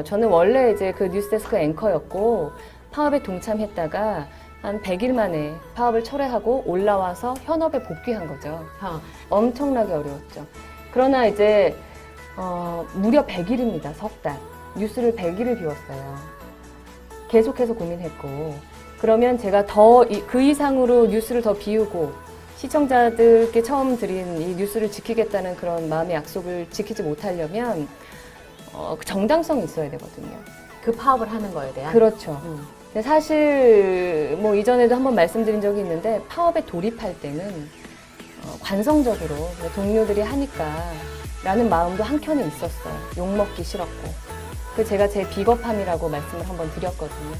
저는 원래 이제 그 뉴스데스크 앵커였고 파업에 동참했다가 한 100일 만에 파업을 철회하고 올라와서 현업에 복귀한 거죠. 엄청나게 어려웠죠. 그러나 이제 무려 100일입니다. 석 달. 뉴스를 100일을 비웠어요. 계속해서 고민했고 그러면 제가 더 그 이상으로 뉴스를 더 비우고 시청자들께 처음 드린 이 뉴스를 지키겠다는 그런 마음의 약속을 지키지 못하려면 정당성이 있어야 되거든요. 그 파업을 하는 거에 대한? 그렇죠. 근데 사실 뭐 이전에도 한번 말씀드린 적이 있는데 파업에 돌입할 때는 관성적으로 동료들이 하니까 라는 마음도 한켠에 있었어요. 욕먹기 싫었고. 그 제가 제 비겁함이라고 말씀을 한번 드렸거든요.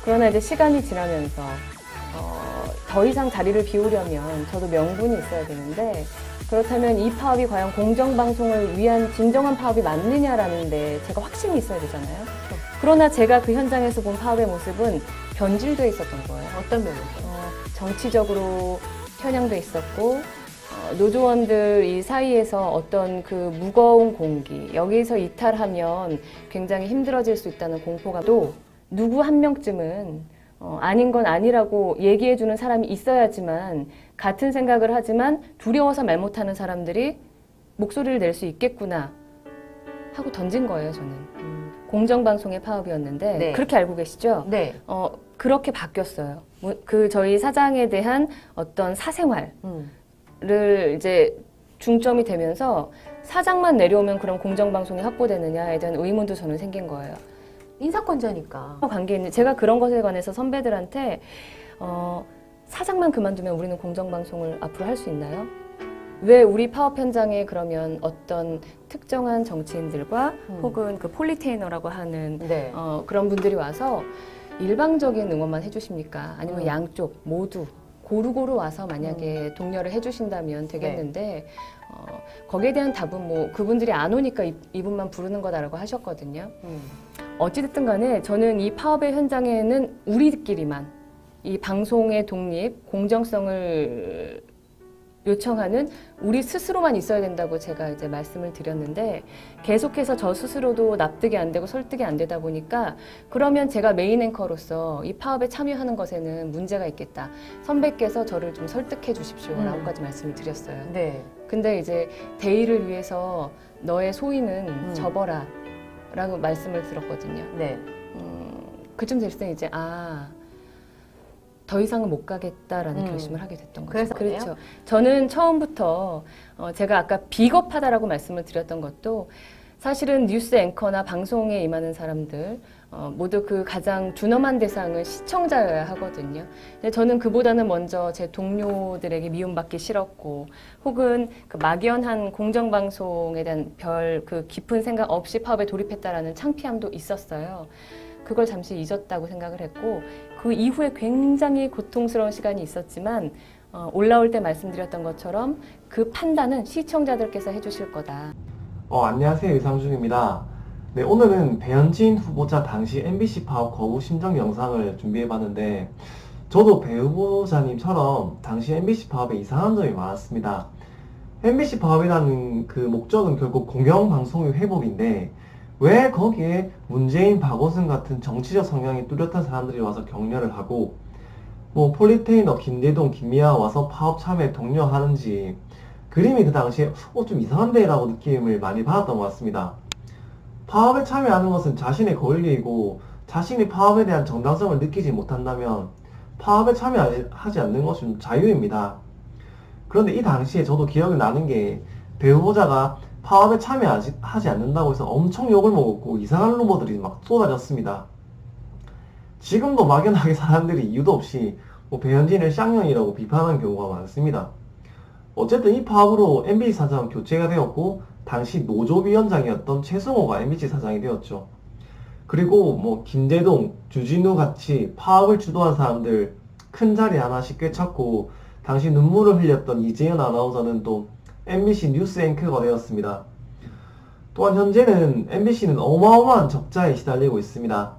그러나 이제 시간이 지나면서 더 이상 자리를 비우려면 저도 명분이 있어야 되는데 그렇다면 이 파업이 과연 공정방송을 위한 진정한 파업이 맞느냐라는데 제가 확신이 있어야 되잖아요. 그러나 제가 그 현장에서 본 파업의 모습은 변질돼 있었던 거예요. 어떤 면에서? 정치적으로 편향돼 있었고 노조원들 이 사이에서 어떤 그 무거운 공기 여기서 이탈하면 굉장히 힘들어질 수 있다는 공포감도 누구 한 명쯤은 아닌 건 아니라고 얘기해주는 사람이 있어야지만 같은 생각을 하지만 두려워서 말 못하는 사람들이 목소리를 낼 수 있겠구나 하고 던진 거예요. 저는 공정방송의 파업이었는데 네. 그렇게 알고 계시죠? 네. 그렇게 바뀌었어요. 그 저희 사장에 대한 어떤 사생활을 이제 중점이 되면서 사장만 내려오면 그럼 공정방송이 확보되느냐에 대한 의문도 저는 생긴 거예요. 인사권자니까. 관계 있는 제가 그런 것에 관해서 선배들한테 사장만 그만두면 우리는 공정방송을 앞으로 할 수 있나요? 왜 우리 파업 현장에 그러면 어떤 특정한 정치인들과 혹은 그 폴리테이너라고 하는 네. 그런 분들이 와서 일방적인 응원만 해주십니까? 아니면 양쪽 모두 고루고루 와서 만약에 독려를 해주신다면 되겠는데 거기에 대한 답은 뭐 그분들이 안 오니까 이분만 부르는 거다라고 하셨거든요. 어찌됐든 간에 저는 이 파업의 현장에는 우리끼리만 이 방송의 독립, 공정성을 요청하는 우리 스스로만 있어야 된다고 제가 이제 말씀을 드렸는데 계속해서 저 스스로도 납득이 안 되고 설득이 안 되다 보니까 그러면 제가 메인 앵커로서 이 파업에 참여하는 것에는 문제가 있겠다. 선배께서 저를 좀 설득해 주십시오라고까지 말씀을 드렸어요. 네. 근데 이제 대의를 위해서 너의 소위는 접어라 라고 말씀을 들었거든요. 네. 그쯤 됐을 때 이제 더 이상은 못 가겠다라는 결심을 하게 됐던 거죠. 그래서 그렇죠. 저는 처음부터 제가 아까 비겁하다라고 말씀을 드렸던 것도 사실은 뉴스 앵커나 방송에 임하는 사람들 모두 그 가장 준엄한 대상은 시청자여야 하거든요. 근데 저는 그보다는 먼저 제 동료들에게 미움받기 싫었고 혹은 그 막연한 공정방송에 대한 그 깊은 생각 없이 파업에 돌입했다라는 창피함도 있었어요. 그걸 잠시 잊었다고 생각을 했고 그 이후에 굉장히 고통스러운 시간이 있었지만 올라올 때 말씀드렸던 것처럼 그 판단은 시청자들께서 해주실 거다. 안녕하세요. 이상중입니다. 네, 오늘은 배현진 후보자 당시 MBC 파업 거부 심정 영상을 준비해봤는데 저도 배 후보자님처럼 당시 MBC 파업에 이상한 점이 많았습니다. MBC 파업이라는 그 목적은 결국 공영방송의 회복인데 왜 거기에 문재인, 박원순 같은 정치적 성향이 뚜렷한 사람들이 와서 격려를 하고 뭐 폴리테이너 김대동, 김미아 와서 파업 참여에 독려하는지 그림이 그 당시에 좀 이상한데 라고 느낌을 많이 받았던 것 같습니다. 파업에 참여하는 것은 자신의 권리이고 자신이 파업에 대한 정당성을 느끼지 못한다면 파업에 참여하지 않는 것은 자유입니다. 그런데 이 당시에 저도 기억이 나는 게 배 후보자가 파업에 참여하지 않는다고 해서 엄청 욕을 먹었고 이상한 루머들이 막 쏟아졌습니다. 지금도 막연하게 사람들이 이유도 없이 배현진을 쌍년이라고 비판하는 경우가 많습니다. 어쨌든 이 파업으로 MBC 사장 교체가 되었고 당시 노조위원장이었던 최승호가 MBC 사장이 되었죠. 그리고 김대동, 주진우 같이 파업을 주도한 사람들 큰 자리 하나씩 꿰찼고 당시 눈물을 흘렸던 이재현 아나운서는 또 MBC 뉴스 앵커가 되었습니다. 또한 현재는 MBC는 어마어마한 적자에 시달리고 있습니다.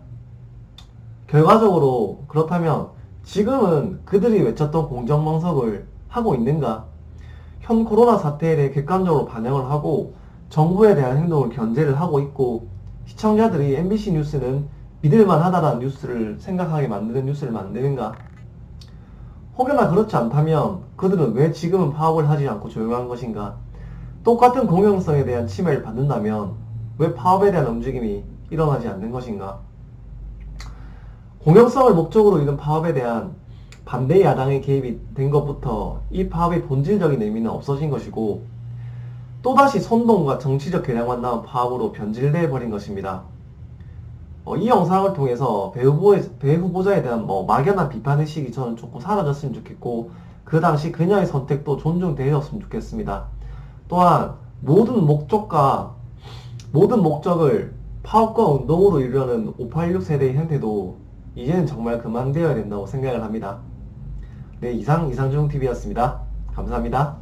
결과적으로 그렇다면 지금은 그들이 외쳤던 공정방송을 하고 있는가? 현 코로나 사태에 대해 객관적으로 반영을 하고 정부에 대한 행동을 견제를 하고 있고 시청자들이 MBC 뉴스는 믿을만하다라는 뉴스를 생각하게 만드는 뉴스를 만드는가? 혹여나 그렇지 않다면 그들은 왜 지금은 파업을 하지 않고 조용한 것인가? 똑같은 공영성에 대한 침해를 받는다면 왜 파업에 대한 움직임이 일어나지 않는 것인가? 공영성을 목적으로 이룬 파업에 대한 반대 야당의 개입이 된 것부터 이 파업의 본질적인 의미는 없어진 것이고 또다시 선동과 정치적 겨냥만 나온 파업으로 변질돼 버린 것입니다. 이 영상을 통해서 배 후보자에 대한 막연한 비판의식이 저는 조금 사라졌으면 좋겠고 그 당시 그녀의 선택도 존중되었으면 좋겠습니다. 또한 모든 목적을 파업과 운동으로 이루려는 586 세대의 행태도 이제는 정말 그만되어야 된다고 생각을 합니다. 네, 이상중TV였습니다. 감사합니다.